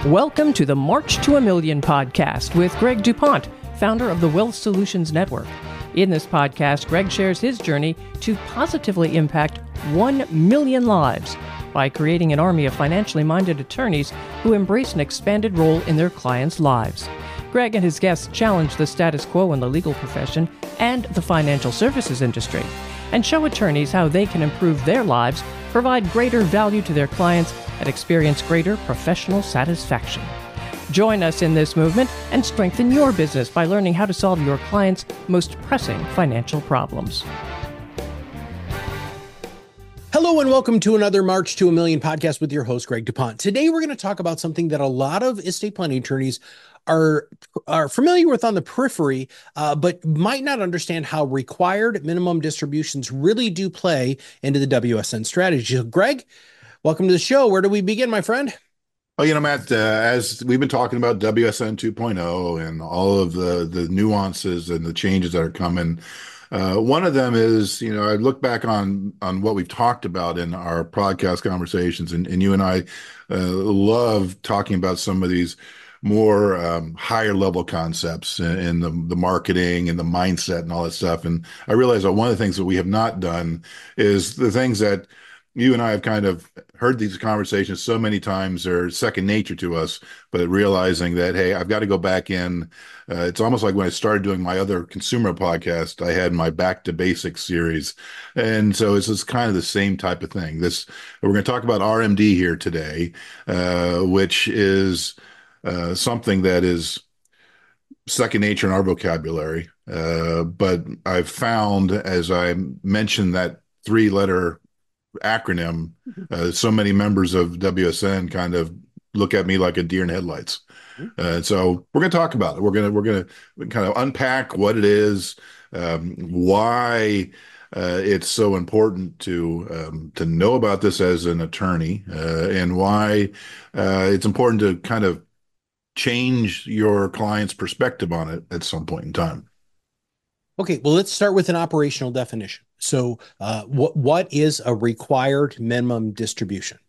Welcome to the March to a Million podcast with Greg DuPont, founder of the Wealth Solutions Network. In this podcast, Greg shares his journey to positively impact 1 million lives by creating an army of financially minded attorneys who embrace an expanded role in their clients' lives. Greg and his guests challenge the status quo in the legal profession and the financial services industry, and show attorneys how they can improve their lives, provide greater value to their clients, and experience greater professional satisfaction. Join us in this movement and strengthen your business by learning how to solve your clients' most pressing financial problems. Hello and welcome to another March to a Million podcast with your host, Greg DuPont. Today, we're going to talk about something that a lot of estate planning attorneys are familiar with on the periphery, but might not understand how required minimum distributions really do play into the WSN strategy. So, Greg, welcome to the show. Where do we begin, my friend? Well, Matt, as we've been talking about WSN 2.0 and all of the nuances and the changes that are coming, one of them is, I look back on what we've talked about in our podcast conversations, and you and I love talking about some of these more higher level concepts in the marketing and the mindset and all that stuff. And I realize that one of the things that we have not done is the things that you and I have kind of heard these conversations so many times are second nature to us, but realizing that, hey, I've got to go back in. It's almost like when I started doing my other consumer podcast, I had my Back to Basics series. And so it's just kind of the same type of thing. We're going to talk about RMD here today, which is something that is second nature in our vocabulary. But I've found, as I mentioned that 3-letter acronym, so many members of WSN kind of look at me like a deer in headlights. So we're going to talk about it. We're going to kind of unpack what it is, why it's so important to know about this as an attorney, and why it's important to kind of change your client's perspective on it at some point in time. Okay, well, let's start with an operational definition. So what is a required minimum distribution?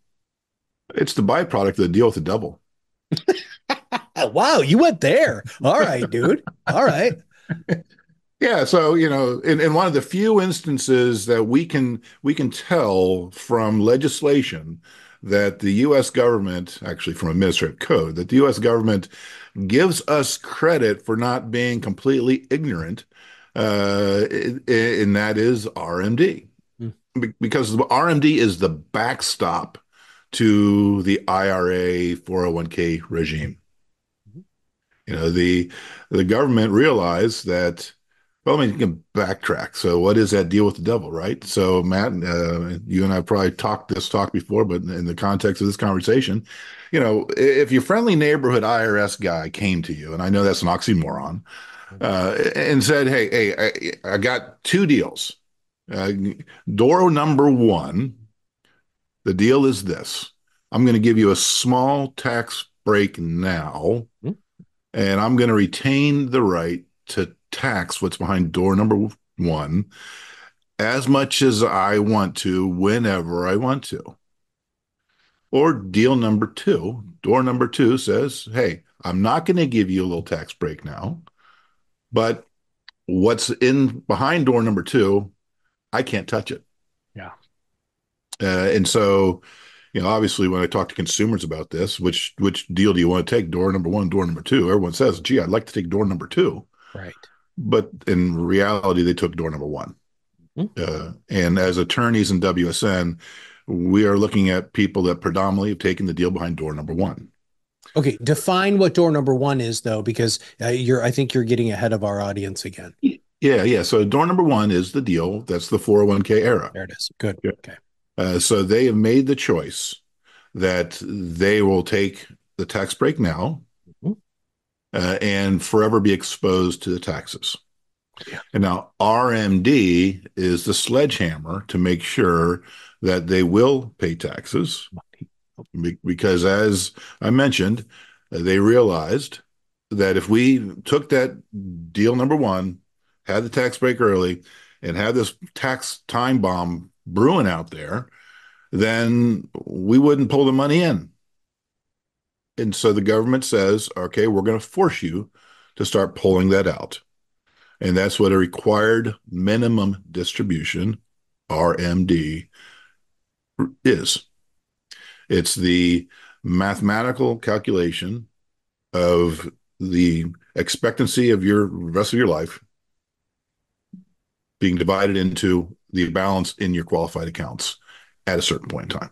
It's the byproduct of the deal with the devil. Wow, you went there. All right, dude. All right. Yeah, so, in one of the few instances that we can tell from legislation that the U.S. government, actually from administrative code, that the U.S. government gives us credit for not being completely ignorant, and that is RMD. Because the RMD is the backstop to the IRA 401k regime. The government realized that, well, you can backtrack. So what is that deal with the devil, right? So Matt, you and I probably talked before, but in the context of this conversation, if your friendly neighborhood IRS guy came to you, and I know that's an oxymoron, and said, hey, I got 2 deals. Door number 1, the deal is this. I'm going to give you a small tax break now, and I'm going to retain the right to tax what's behind door number 1 as much as I want to, whenever I want to. Or deal number 2, door number 2 says, hey, I'm not going to give you a little tax break now, but what's in behind door number 2, I can't touch it. Yeah. And so, obviously when I talk to consumers about this, which deal do you want to take? Door number 1, door number 2? Everyone says, gee, I'd like to take door number 2. Right. But in reality, they took door number 1. And as attorneys in WSN, we are looking at people that predominantly have taken the deal behind door number 1. Okay, define what door number 1 is, though, because I think you're getting ahead of our audience again. Yeah. So door number 1 is the deal. That's the 401k era. There it is. Good. Yeah. Okay. So they have made the choice that they will take the tax break now and forever be exposed to the taxes. Yeah. And now RMD is the sledgehammer to make sure that they will pay taxes, because as I mentioned, they realized that if we took that deal number 1, had the tax break early, and had this tax time bomb brewing out there, then we wouldn't pull the money in. And so the government says, okay, we're going to force you to start pulling that out. And that's what a required minimum distribution, RMD, is. It's the mathematical calculation of the expectancy of your rest of your life being divided into the balance in your qualified accounts at a certain point in time.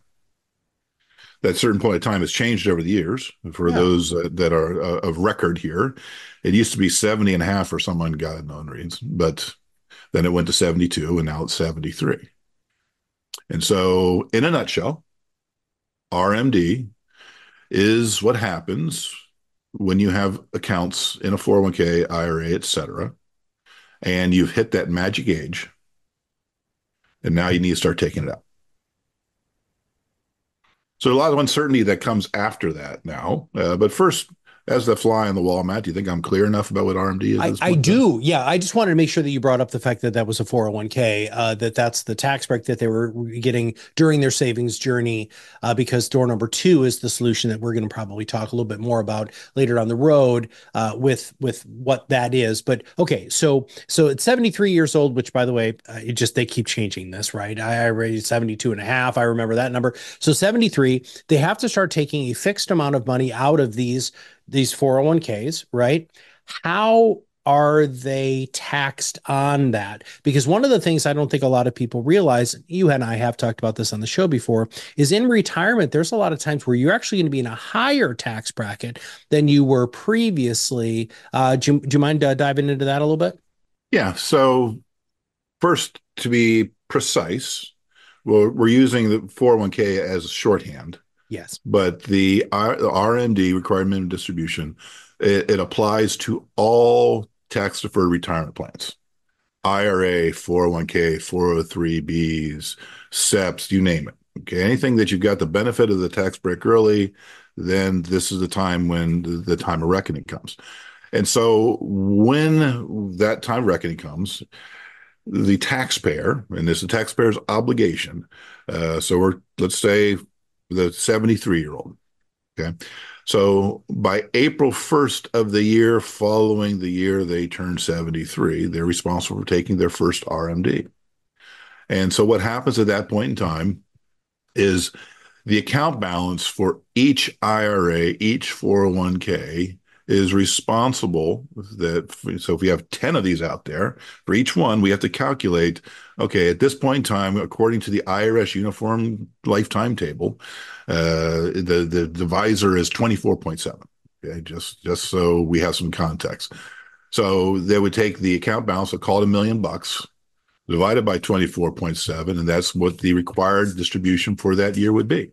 That certain point of time has changed over the years for those that are of record here. It used to be 70 and a half for some ungodly reasons, but then it went to 72 and now it's 73. And so in a nutshell, RMD is what happens when you have accounts in a 401k, IRA, et cetera, and you've hit that magic age, and now you need to start taking it out. So a lot of uncertainty that comes after that now. But first, as the fly on the wall, Matt, do you think I'm clear enough about what RMD is at this point? I do. Yeah. I just wanted to make sure that you brought up the fact that that was a 401k, that's the tax break that they were getting during their savings journey, because door number two is the solution that we're going to probably talk a little bit more about later down the road, with what that is. But okay, so it's 73 years old, which by the way, they keep changing this, right? I raised 72 and a half. I remember that number. So 73, they have to start taking a fixed amount of money out of these 401ks, right? How are they taxed on that? Because one of the things I don't think a lot of people realize, you and I have talked about this on the show before, is in retirement, there's a lot of times where you're actually going to be in a higher tax bracket than you were previously. Do you mind diving into that a little bit? Yeah. So first, to be precise, well, we're using the 401k as shorthand. Yes. But the RMD, required minimum distribution, it applies to all tax-deferred retirement plans. IRA, 401k, 403bs, SEPs, you name it. Okay, anything that you've got the benefit of the tax break early, then this is the time when the time of reckoning comes. And so when that time of reckoning comes, the taxpayer, and this is the taxpayer's obligation. Let's say the 73-year-old. Okay. So by April 1st of the year following the year they turn 73, they're responsible for taking their first RMD. And so what happens at that point in time is the account balance for each IRA, each 401k is responsible so if we have 10 of these out there, for each one, we have to calculate, okay, at this point in time, according to the IRS Uniform Lifetime Table, the divisor is 24.7. Okay, just so we have some context. So they would take the account balance, so call it $1 million, divided by 24.7, and that's what the required distribution for that year would be.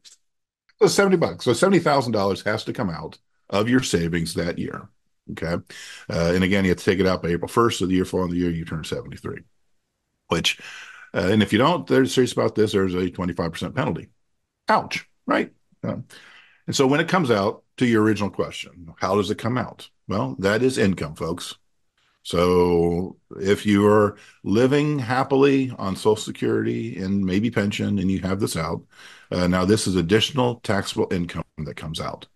So $70. So $70,000 has to come out of your savings that year. Okay. And again, you have to take it out by April 1st of the year following the year you turn 73, which, and if you don't, they're serious about this, there's a 25% penalty. Ouch. Right. And so when it comes out, to your original question, how does it come out? Well, that is income, folks. So if you are living happily on Social Security and maybe pension and you have this out, now this is additional taxable income that comes out.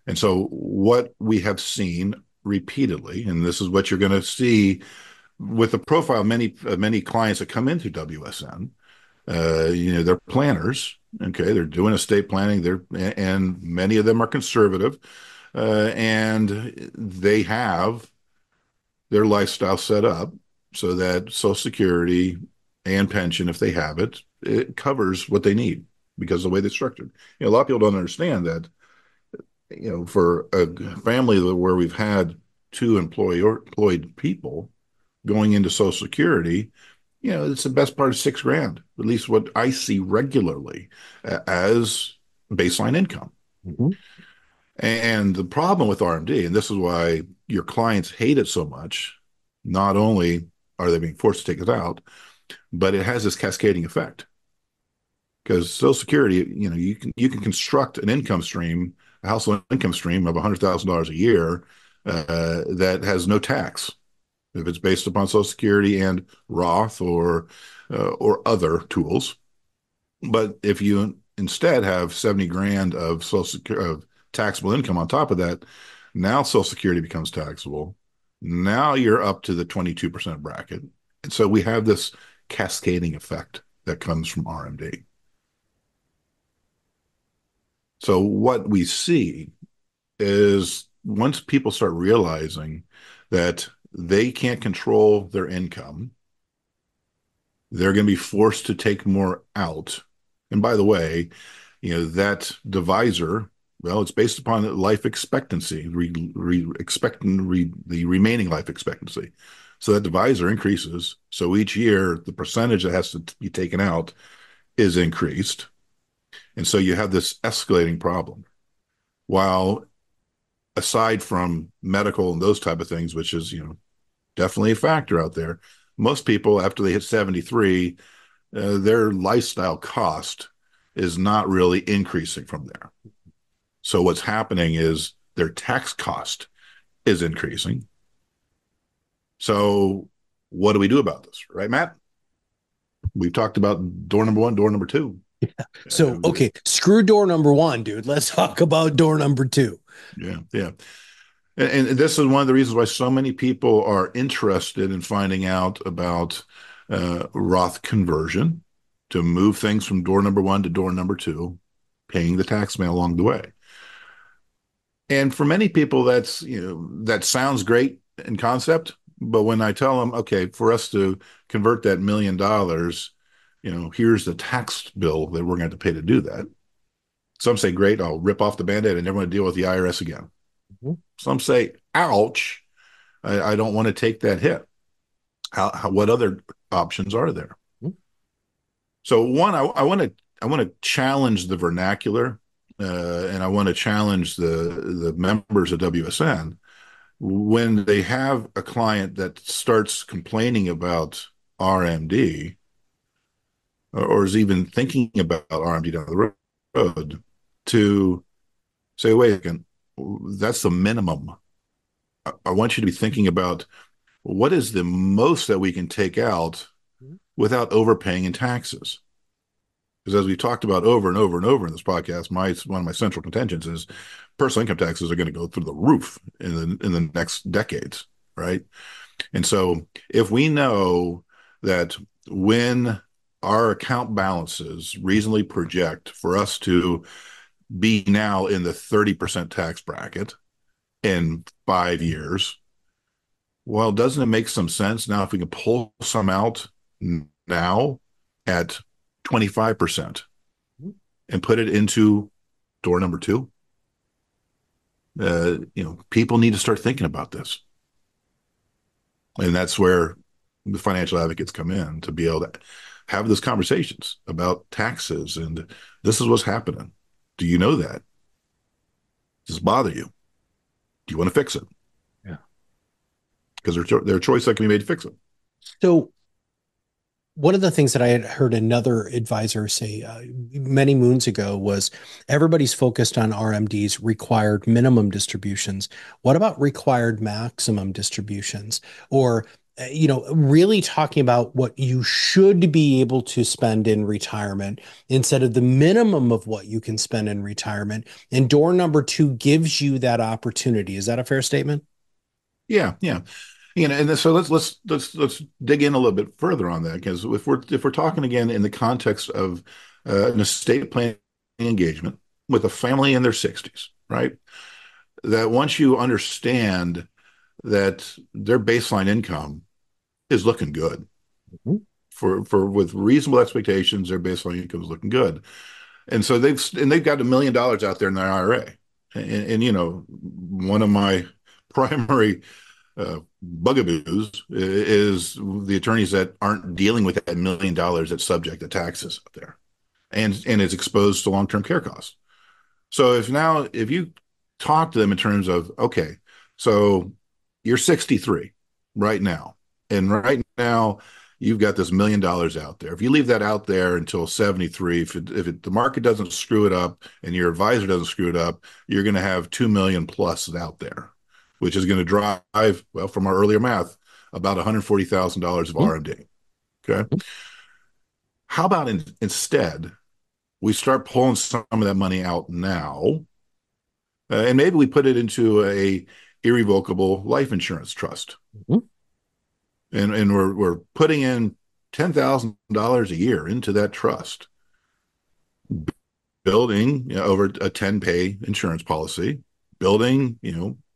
And so what we have seen repeatedly, and this is what you're going to see with the profile of many clients that come into WSN, they're planners. Okay, they're doing estate planning. And many of them are conservative, and they have their lifestyle set up so that Social Security and pension, if they have it, it covers what they need because of the way they're structured. A lot of people don't understand that. For a family where we've had two employed people going into Social Security, it's the best part of $6,000, at least what I see regularly as baseline income. Mm-hmm. And the problem with RMD, and this is why your clients hate it so much, not only are they being forced to take it out, but it has this cascading effect. Because Social Security, you can construct an income stream, a household income stream of $100,000 a year that has no tax if it's based upon Social Security and Roth or other tools. But if you instead have $70,000 of Social Security, of taxable income on top of that. Now Social Security becomes taxable. Now you're up to the 22% bracket. And so we have this cascading effect that comes from RMD. So what we see is once people start realizing that they can't control their income, they're going to be forced to take more out. And by the way, that divisor, well, it's based upon life expectancy, the remaining life expectancy. So that divisor increases. So each year, the percentage that has to be taken out is increased. And so you have this escalating problem. While aside from medical and those type of things, which is, definitely a factor out there, most people, after they hit 73, their lifestyle cost is not really increasing from there. So what's happening is their tax cost is increasing. So what do we do about this? Right, Matt? We've talked about door number one, door number two. Yeah. So, okay, screw door number one, dude. Let's talk about door number two. Yeah, yeah. And this is one of the reasons why so many people are interested in finding out about Roth conversion, to move things from door number one to door number two, paying the tax man along the way. And for many people, that sounds great in concept, but when I tell them, okay, for us to convert that $1 million, here's the tax bill that we're going to have to pay to do that. Some say, great, I'll rip off the Band-Aid and never want to deal with the IRS again. Mm-hmm. Some say, ouch, I don't want to take that hit. What other options are there? Mm-hmm. So one, I want to challenge the vernacular, and I want to challenge the members of WSN when they have a client that starts complaining about RMD, or is even thinking about RMD down the road, to say, wait a second, that's the minimum. I want you to be thinking about what is the most that we can take out without overpaying in taxes. Because as we've talked about over and over and over in this podcast, one of my central contentions is personal income taxes are going to go through the roof in the next decades, right? And so if we know that when our account balances reasonably project for us to be now in the 30% tax bracket in 5 years, well, doesn't it make some sense now if we can pull some out now at 25% and put it into door number two? People need to start thinking about this. And that's where the financial advocates come in, to be able to have those conversations about taxes. And this is what's happening. Do you know that? Does this bother you? Do you want to fix it? Yeah. Because there are choices that can be made to fix it. So one of the things that I had heard another advisor say many moons ago was everybody's focused on RMDs, required minimum distributions. What about required maximum distributions? Or, really talking about what you should be able to spend in retirement instead of the minimum of what you can spend in retirement. And door number two gives you that opportunity. Is that a fair statement? Yeah, yeah. And so let's dig in a little bit further on that, because if we're talking again in the context of an estate planning engagement with a family in their 60s, right? That once you understand that their baseline income is looking good, mm-hmm. with reasonable expectations, their baseline income is looking good, and so they've got $1 million out there in their IRA, and one of my primary bugaboos is the attorneys that aren't dealing with that $1 million that's subject to taxes up there, and is exposed to long-term care costs. So if you talk to them in terms of, okay, so you're 63 right now, and right now you've got this $1 million out there. If you leave that out there until 73, if the market doesn't screw it up and your advisor doesn't screw it up, you're going to have 2 million plus out there, which is going to drive, well, from our earlier math, about $140,000 of RMD. Okay. How about instead we start pulling some of that money out now, And maybe we put it into a irrevocable life insurance trust. Mhm. And we're putting in $10,000 a year into that trust, building, over a 10-pay insurance policy, building,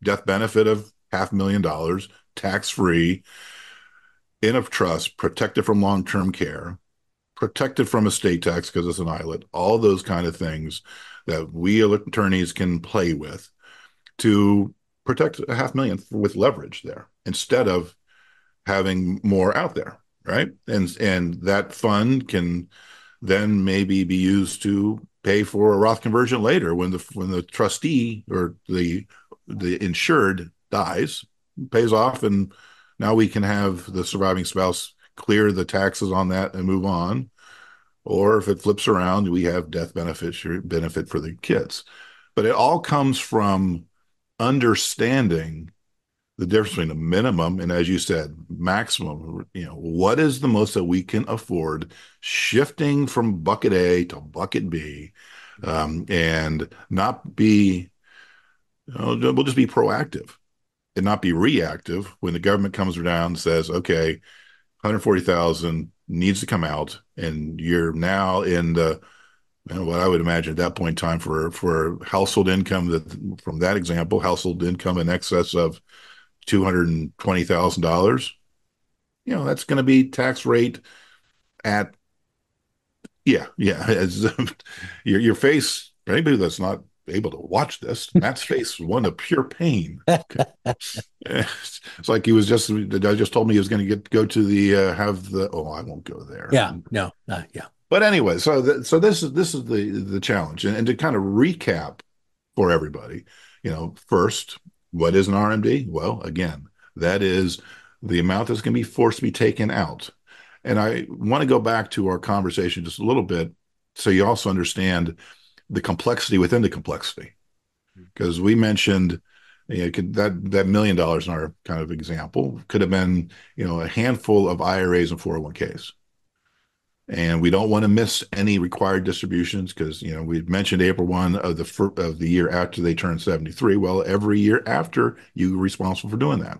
death benefit of $500,000 tax free in a trust, protected from long-term care, protected from estate tax because it's an islet, all those kind of things that we attorneys can play with to protect a 500,000 with leverage there instead of having more out there, right? And that fund can then maybe be used to pay for a Roth conversion later when the trustee or the insured dies, pays off, and now we can have the surviving spouse clear the taxes on that and move on. Or if it flips around, we have death benefit for the kids. But it all comes from understanding the difference between a minimum and, as you said, maximum. What is the most that we can afford, shifting from bucket A to bucket B, and not be, we'll just be proactive and not be reactive when the government comes around and says, okay, 140,000 needs to come out, and you're now in the, what I would imagine at that point in time for household income, that from that example, household income in excess of $220,000, that's going to be tax rate at, as your face, for anybody that's not able to watch this, Matt's face was one of pure pain. It's like the guy just told me he was going to go to I won't go there. Yeah, no, yeah. But anyway, so this is the challenge, and to kind of recap for everybody, first, what is an RMD? Well, again, that is the amount that's going to be forced to be taken out. And I want to go back to our conversation just a little bit so you also understand the complexity within the complexity. Because we mentioned that $1 million in our kind of example could have been, a handful of IRAs and 401ks. And we don't want to miss any required distributions because, we mentioned April 1 of the year after they turn 73. Well, every year after, you're responsible for doing that.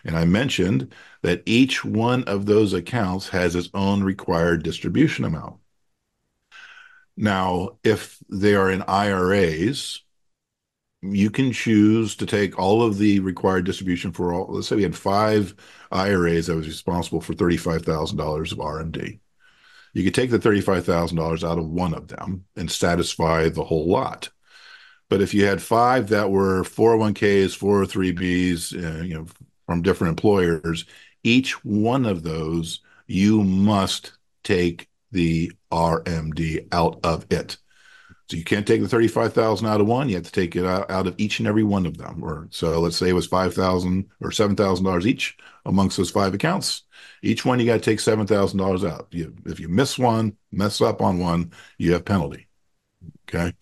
And I mentioned that each one of those accounts has its own required distribution amount. Now, if they are in IRAs, you can choose to take all of the required distribution for all. Let's say we had 5 IRAs that was responsible for $35,000 of RMD. You could take the $35,000 out of one of them and satisfy the whole lot. But if you had 5 that were 401ks, 403bs, from different employers, each one of those, you must take the RMD out of it. So you can't take the 35,000 out of one. You have to take it out of each and every one of them. Or so let's say it was $5,000 or $7,000 each amongst those 5 accounts. Each one you got to take $7,000 out. If you mess up on one, you have penalty. Okay.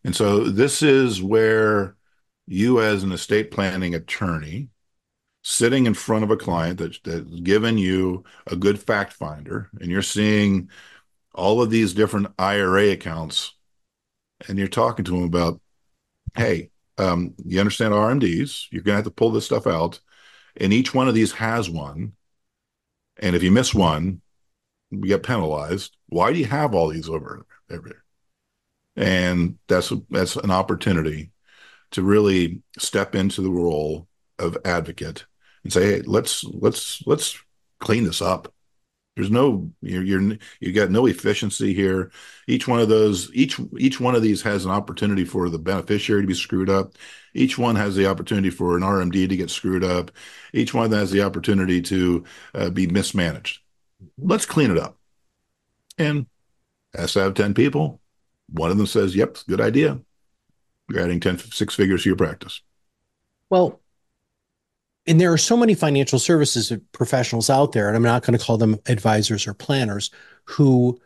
And so this is where you, as an estate planning attorney, sitting in front of a client that's given you a good fact finder, and you're seeing all of these different IRA accounts, and you're talking to them about, hey, you understand RMDs, you're going to have to pull this stuff out, and each one of these has one. And if you miss one, you get penalized. Why do you have all these over there? And that's an opportunity to really step into the role of advocate and say, hey, let's clean this up. There's you got no efficiency here. Each one of these has an opportunity for the beneficiary to be screwed up. Each one has the opportunity for an RMD to get screwed up. Each one has the opportunity to be mismanaged. Let's clean it up. And has to have 10 people. One of them says, yep, good idea. You're adding 6 figures to your practice. Well, and there are so many financial services professionals out there, and I'm not going to call them advisors or planners, who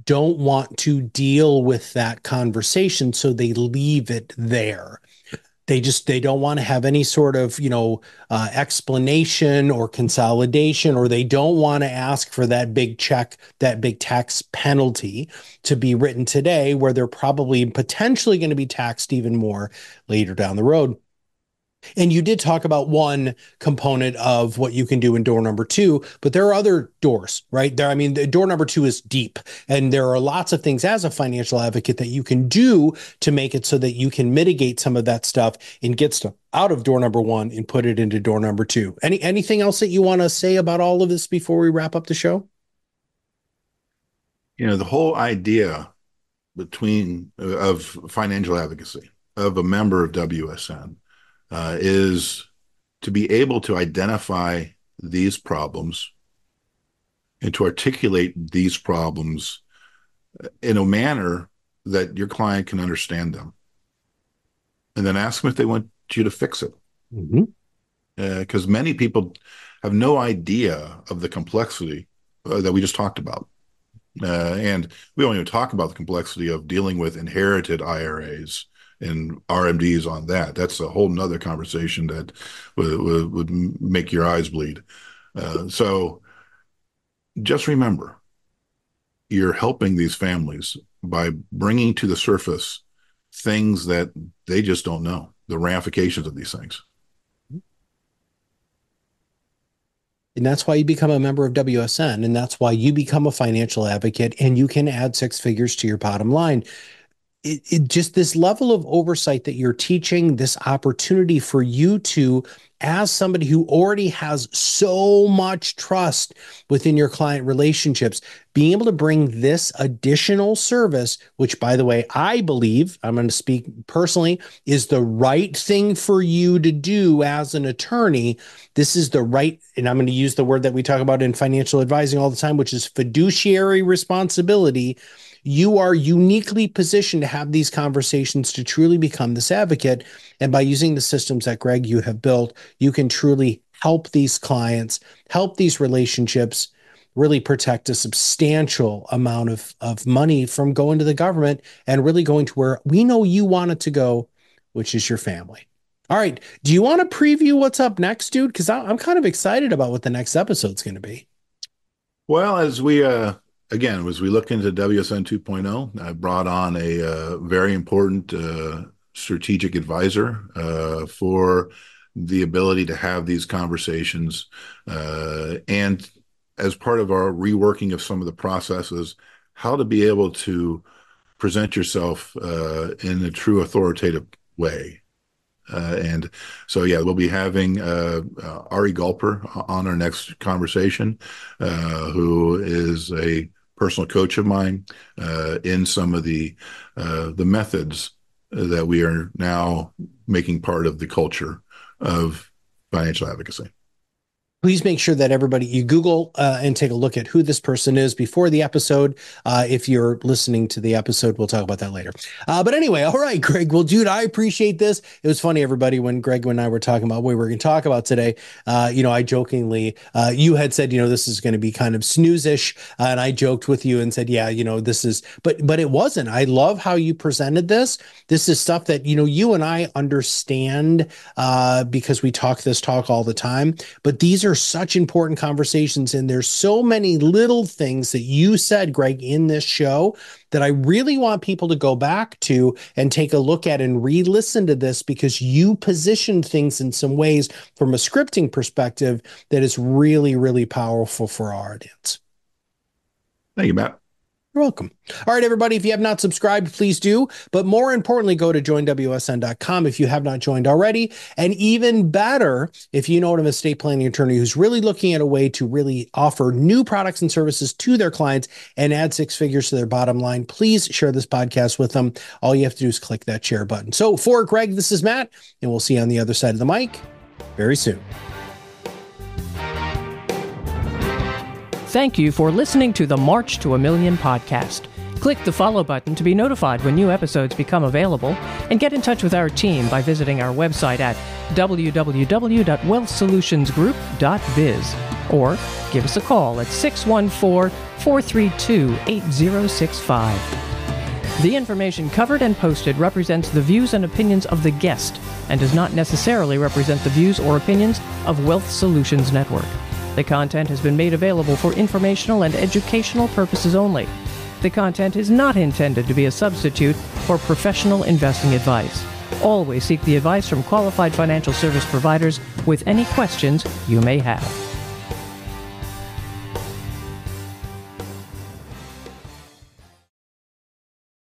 don't want to deal with that conversation, so they leave it there. They don't want to have any sort of, explanation or consolidation, or they don't want to ask for that big check, that big tax penalty to be written today, where they're probably potentially going to be taxed even more later down the road. And you did talk about one component of what you can do in door number two, but there are other doors, right? The door number two is deep, and there are lots of things as a financial advocate that you can do to make it so that you can mitigate some of that stuff and get stuff out of door number one and put it into door number two. Anything else that you want to say about all of this before we wrap up the show? The whole idea of financial advocacy of a member of WSN is to be able to identify these problems and to articulate these problems in a manner that your client can understand them. And then ask them if they want you to fix it. Because many people have no idea of the complexity that we just talked about. And we don't even talk about the complexity of dealing with inherited IRAs and RMDs on that. That's a whole nother conversation that would make your eyes bleed. So just remember, you're helping these families by bringing to the surface things that they just don't know, the ramifications of these things. And that's why you become a member of WSN, and that's why you become a financial advocate, and you can add six figures to your bottom line. It just this level of oversight that you're teaching, this opportunity for you to, as somebody who already has so much trust within your client relationships, being able to bring this additional service, which, by the way, I believe, I'm going to speak personally, is the right thing for you to do as an attorney. This is the right, and I'm going to use the word that we talk about in financial advising all the time, which is fiduciary responsibility. You are uniquely positioned to have these conversations, to truly become this advocate. And by using the systems that, Greg, you have built, you can truly help these clients, help these relationships, really protect a substantial amount of money from going to the government and really going to where we know you want it to go, which is your family. All right. Do you want to preview what's up next, dude? Because I'm kind of excited about what the next episode's going to be. Well, as we look into WSN 2.0, I brought on a very important strategic advisor for the ability to have these conversations. And as part of our reworking of some of the processes, how to be able to present yourself in a true authoritative way. And so, we'll be having Ari Gulper on our next conversation, who is a personal coach of mine in some of the methods that we are now making part of the culture of financial advocacy. Please make sure that everybody, you Google and take a look at who this person is before the episode. If you're listening to the episode, we'll talk about that later. But anyway, all right, Greg. Well, dude, I appreciate this. It was funny, everybody, when Greg and I were talking about what we were going to talk about today. I jokingly, you had said, this is going to be kind of snooze-ish. And I joked with you and said, this is, but it wasn't. I love how you presented this. This is stuff that, you and I understand because we talk this talk all the time. But these are such important conversations, and there's so many little things that you said, Greg, in this show that I really want people to go back to and take a look at and re-listen to this, because you positioned things in some ways from a scripting perspective that is really, really powerful for our audience. Thank you, Matt. You're welcome. All right, everybody, if you have not subscribed, please do. But more importantly, go to joinwsn.com if you have not joined already. And even better, if you know an estate planning attorney who's really looking at a way to really offer new products and services to their clients and add six figures to their bottom line, please share this podcast with them. All you have to do is click that share button. So for Greg, this is Matt, and we'll see you on the other side of the mic very soon. Thank you for listening to the March to a Million podcast. Click the follow button to be notified when new episodes become available, and get in touch with our team by visiting our website at www.wealthsolutionsgroup.biz, or give us a call at 614-432-8065. The information covered and posted represents the views and opinions of the guest and does not necessarily represent the views or opinions of Wealth Solutions Network. The content has been made available for informational and educational purposes only. The content is not intended to be a substitute for professional investing advice. Always seek the advice from qualified financial service providers with any questions you may have.